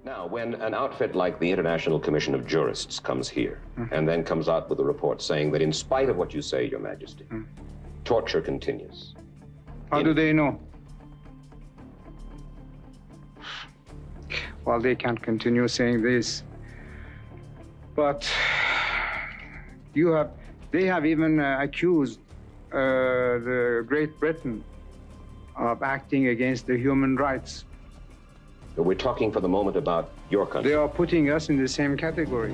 Now, when an outfit like the International Commission of Jurists comes here and then comes out with a report saying that in spite of what you say, Your Majesty, torture continues. How do they know? Well, they can't continue saying this. But they have even accused the Great Britain of acting against the human rights. We're talking for the moment about your country. They are putting us in the same category.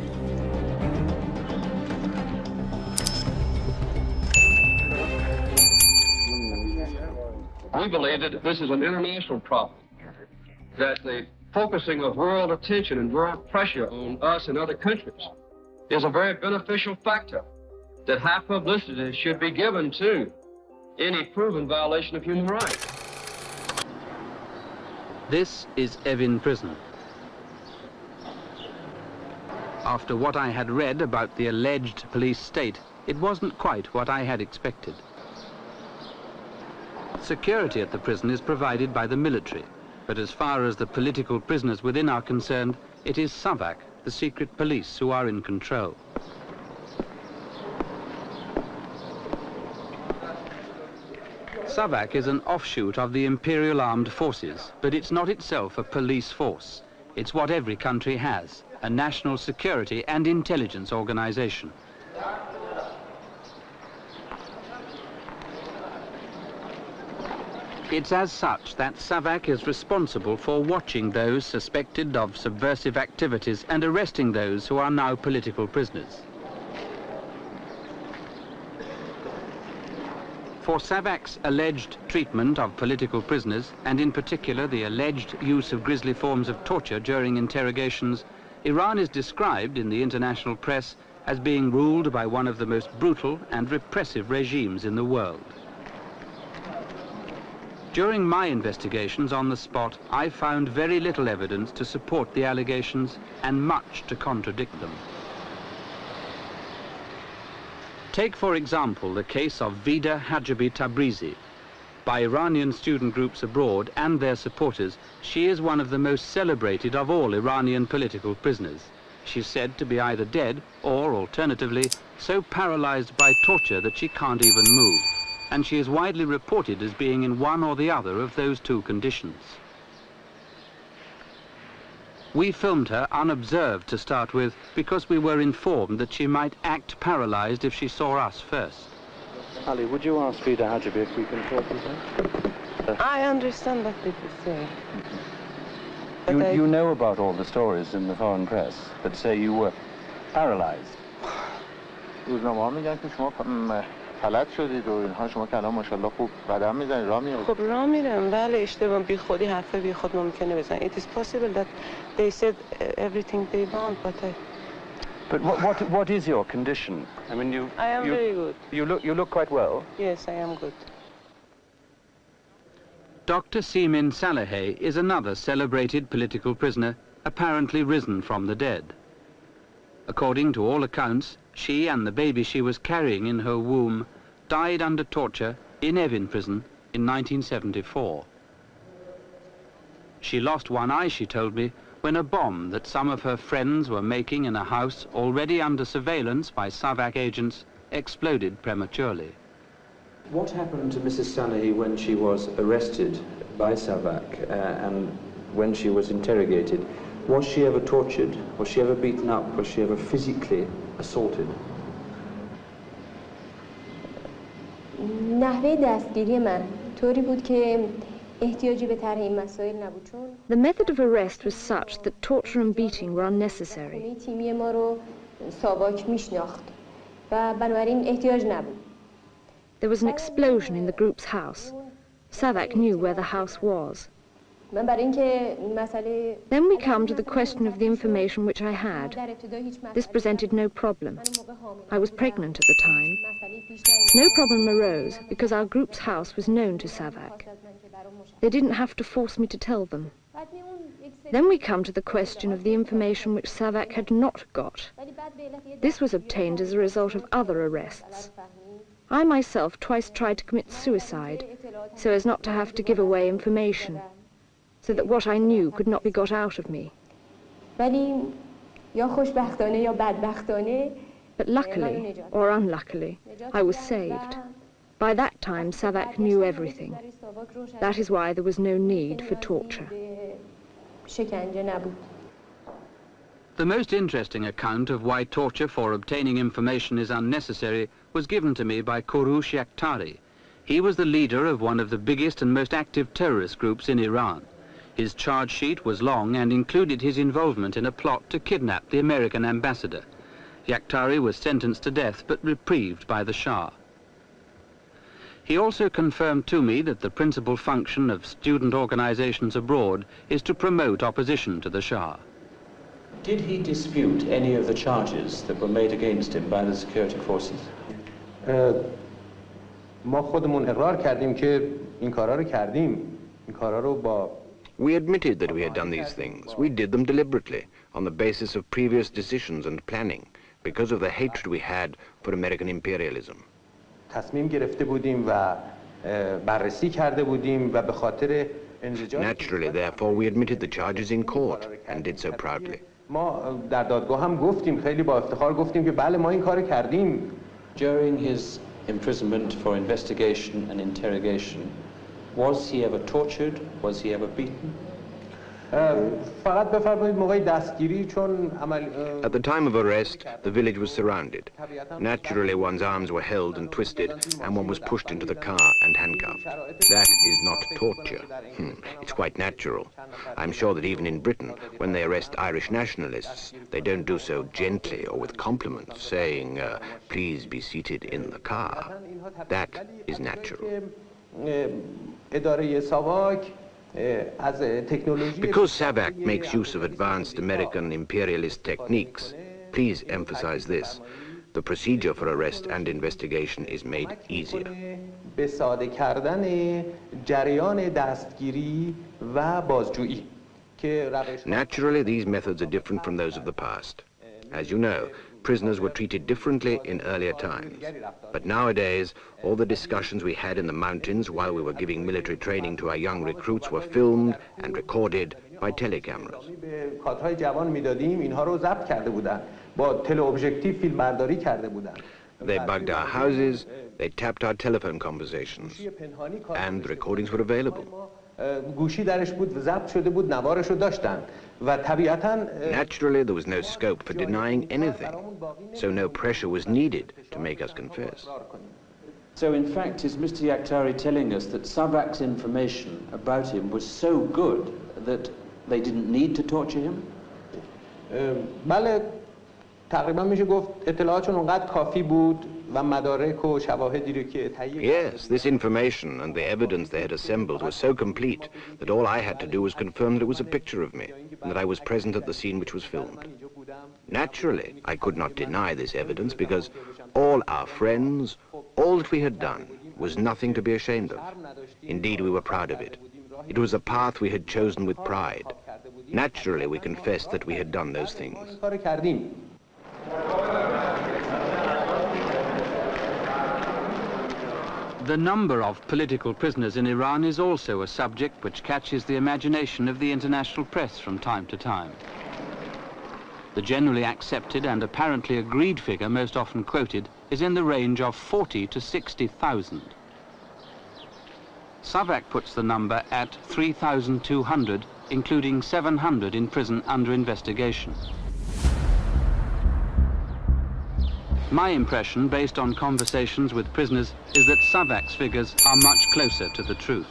We believe that this is an international problem, that the focusing of world attention and world pressure on us and other countries is a very beneficial factor, that high publicity should be given to any proven violation of human rights. This is Evin Prison. After what I had read about the alleged police state, it wasn't quite what I had expected. Security at the prison is provided by the military, but as far as the political prisoners within are concerned, it is Savack, the secret police, who are in control. Savack is an offshoot of the Imperial Armed Forces, but it's not itself a police force. It's what every country has, a national security and intelligence organization. It's as such that Savack is responsible for watching those suspected of subversive activities and arresting those who are now political prisoners. For Savack's alleged treatment of political prisoners, and in particular the alleged use of grisly forms of torture during interrogations, Iran is described in the international press as being ruled by one of the most brutal and repressive regimes in the world. During my investigations on the spot, I found very little evidence to support the allegations and much to contradict them. Take, for example, the case of Vida Hajabi Tabrizi. By Iranian student groups abroad and their supporters, she is one of the most celebrated of all Iranian political prisoners. She's said to be either dead or, alternatively, so paralyzed by torture that she can't even move. And she is widely reported as being in one or the other of those two conditions. We filmed her unobserved to start with because we were informed that she might act paralyzed if she saw us first. Ali, would you ask Vida Hajabi if we can talk with her? I understand what people say. You know about all the stories in the foreign press that say you were paralyzed. غلط شدید و اینها شما که الان ماشاءالله خوب قدم میزنید راه میرید. خب راه میرم ولی اشتباه بی خودی حرف بی خود ممکنه بزنن. It is possible that they said everything they want, But what is your condition? I mean, I am very good. You look quite well. Yes, I am good. Dr. Seamin Saleheh is another celebrated political prisoner, apparently risen from the dead. According to all accounts, she and the baby she was carrying in her womb died under torture in Evin prison in 1974. She lost one eye, she told me, when a bomb that some of her friends were making in a house already under surveillance by Savack agents exploded prematurely. What happened to Mrs. Saleheh when she was arrested by Savack and when she was interrogated? Was she ever tortured? Was she ever beaten up? Was she ever physically assaulted? نحوه دستگیری من طوری بود که احتیاجی به طرح این مسائل نبود چون The method of arrest was such that torture and beating were unnecessary. تیمی ما رو ساواک میشناخت و بنابراین احتیاج نبود. There was an explosion in the group's house. Savack knew where the house was. Then we come to the question of the information which I had. This presented no problem. I was pregnant at the time. No problem arose because our group's house was known to Savack. They didn't have to force me to tell them. Then we come to the question of the information which Savack had not got. This was obtained as a result of other arrests. I myself twice tried to commit suicide so as not to have to give away information, so that what I knew could not be got out of me. ولی یا خوشبختانه یا بدبختانه But luckily, or unluckily, I was saved. By that time, Savack knew everything. That is why there was no need for torture. The most interesting account of why torture for obtaining information is unnecessary was given to me by Kouroush Yakhtari. He was the leader of one of the biggest and most active terrorist groups in Iran. His charge sheet was long and included his involvement in a plot to kidnap the American ambassador. Yakhtari was sentenced to death but reprieved by the Shah. He also confirmed to me that the principal function of student organizations abroad is to promote opposition to the Shah. Did he dispute any of the charges that were made against him by the security forces? ما خودمون اقرار کردیم که این کارا رو کردیم. این کارا رو با We admitted that we had done these things. We did them deliberately, on the basis of previous decisions and planning, because of the hatred we had for American imperialism. تصمیم گرفته بودیم و بررسی کرده بودیم و به خاطر انزجار Naturally, therefore, we admitted the charges in court and did so proudly. ما در دادگاه هم گفتیم، خیلی با افتخار گفتیم که بله ما این کار کردیم. During his imprisonment for investigation and interrogation, was he ever tortured? Was he ever beaten? فقط بفرمایید موقع دستگیری چون At the time of arrest, the village was surrounded. Naturally, one's arms were held and twisted, and one was pushed into the car and handcuffed. That is not torture. It's quite natural. I'm sure that even in Britain, when they arrest Irish nationalists, they don't do so gently or with compliments, saying, please be seated in the car. That is natural. اداره ساواک Because Savack makes use of advanced American imperialist techniques, please emphasize this, the procedure for arrest and investigation is made easier. به ساده کردن جریان دستگیری و بازجویی. Naturally, these methods are different from those of the past. As you know, prisoners were treated differently in earlier times. But nowadays, all the discussions we had in the mountains while we were giving military training to our young recruits were filmed and recorded by telecameras. They bugged our houses, they tapped our telephone conversations, and the recordings were available. Naturally, there was no scope for denying anything, so no pressure was needed to make us confess. So in fact, is Mr. Yakhtari telling us that Savack's information about him was so good that they didn't need to torture him? بله تقریبا میشه گفت اطلاعاتشون اونقدر کافی بود و مدارک و شواهدی رو که Yes, this information and the evidence they had assembled was so complete that all I had to do was confirm that it was a picture of me and that I was present at the scene which was filmed. Naturally, I could not deny this evidence because all our friends, all that we had done was nothing to be ashamed of. Indeed, we were proud of it. It was a path we had chosen with pride. Naturally, we confessed that we had done those things. The number of political prisoners in Iran is also a subject which catches the imagination of the international press from time to time. The generally accepted and apparently agreed figure most often quoted is in the range of 40 to 60,000. Savack puts the number at 3,200, including 700 in prison under investigation. My impression, based on conversations with prisoners, is that Savack's figures are much closer to the truth.